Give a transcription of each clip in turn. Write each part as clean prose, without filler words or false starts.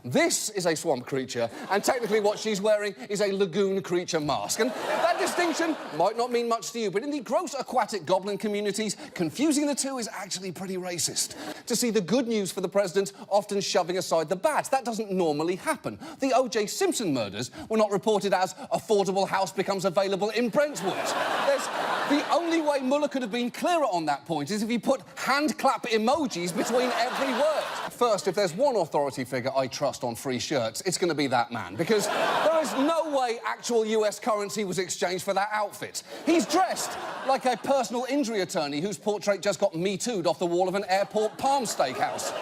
This is a swamp creature, and technically what she's wearing is a lagoon creature mask. And that distinction might not mean much to you, but in the gross aquatic goblin communities, confusing the two is actually pretty racist. To see the good news for the president often shoving aside the bad. That doesn't normally happen. The O.J. Simpson murders were not reported as affordable house becomes available in Brentwood. The only way Mueller could have been clearer on that point is if he put hand clap emojis between every word. First, if there's one authority figure I trust on free shirts, it's going to be that man, because there is no way actual US currency was exchanged for that outfit. He's dressed like a personal injury attorney whose portrait just got Me Too'd off the wall of an airport palm steakhouse.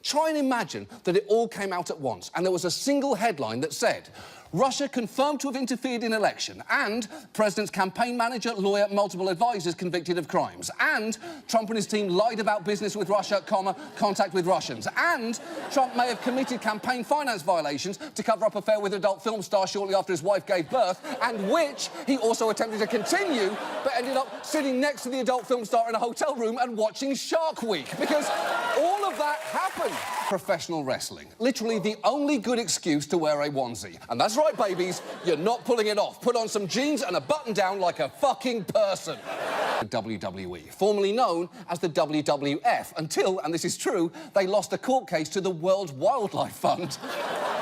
Try and imagine that it all came out at once and there was a single headline that said, Russia confirmed to have interfered in election, and President's campaign manager, lawyer, multiple advisors convicted of crimes, and Trump and his team lied about business with Russia, contact with Russians, and Trump may have committed campaign finance violations to cover up affair with adult film star shortly after his wife gave birth, and which he also attempted to continue, but ended up sitting next to the adult film star in a hotel room and watching Shark Week, because all of that happened. Professional wrestling. Literally the only good excuse to wear a onesie. And that's right, babies, you're not pulling it off. Put on some jeans and a button-down like a fucking person. The WWE, formerly known as the WWF, until, and this is true, they lost a court case to the World Wildlife Fund.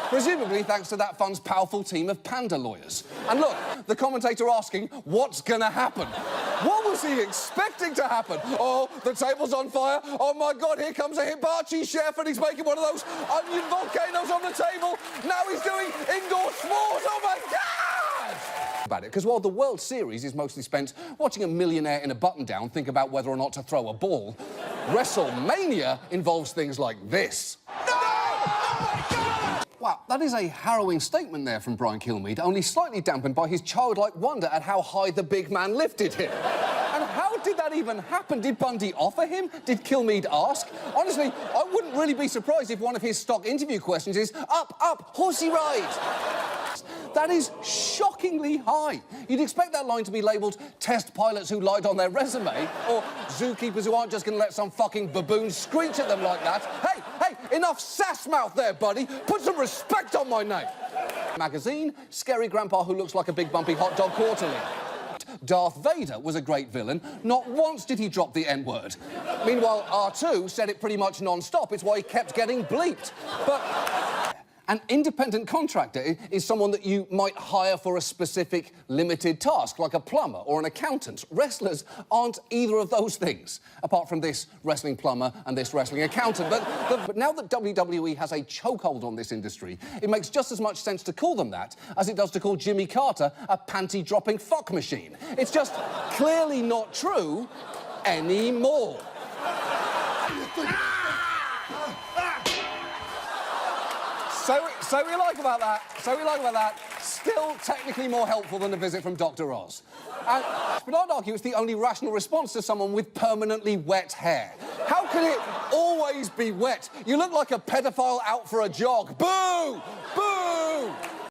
Presumably thanks to that fund's powerful team of panda lawyers. And look, the commentator asking, what's gonna happen? What was he expecting to happen? Oh, the table's on fire. Oh, my God, here comes a hibachi chef and he's making one of those onion volcanoes on the table. Now he's doing indoor s'mores. Oh, my God! About it, because while the World Series is mostly spent watching a millionaire in a button-down think about whether or not to throw a ball, WrestleMania involves things like this. Wow, that is a harrowing statement there from Brian Kilmeade, only slightly dampened by his childlike wonder at how high the big man lifted him. And how did that even happen? Did Bundy offer him? Did Kilmeade ask? Honestly, I wouldn't really be surprised if one of his stock interview questions is, up, horsey ride. That is shockingly high. You'd expect that line to be labelled test pilots who lied on their resume, or zookeepers who aren't just going to let some fucking baboon screech at them like that. Hey, enough sass mouth there, buddy. Put some respect on my name. Magazine, scary grandpa who looks like a big bumpy hot dog quarterly. Darth Vader was a great villain. Not once did he drop the N-word. Meanwhile, R2 said it pretty much non-stop. It's why he kept getting bleeped. But an independent contractor is someone that you might hire for a specific limited task, like a plumber or an accountant. Wrestlers aren't either of those things, apart from this wrestling plumber and this wrestling accountant. But now that WWE has a chokehold on this industry, it makes just as much sense to call them that as it does to call Jimmy Carter a panty-dropping fuck machine. It's just clearly not true anymore. So we like about that. Still technically more helpful than a visit from Dr. Oz. And, but I'd argue it's the only rational response to someone with permanently wet hair. How can it always be wet? You look like a pedophile out for a jog. Boo! Boo!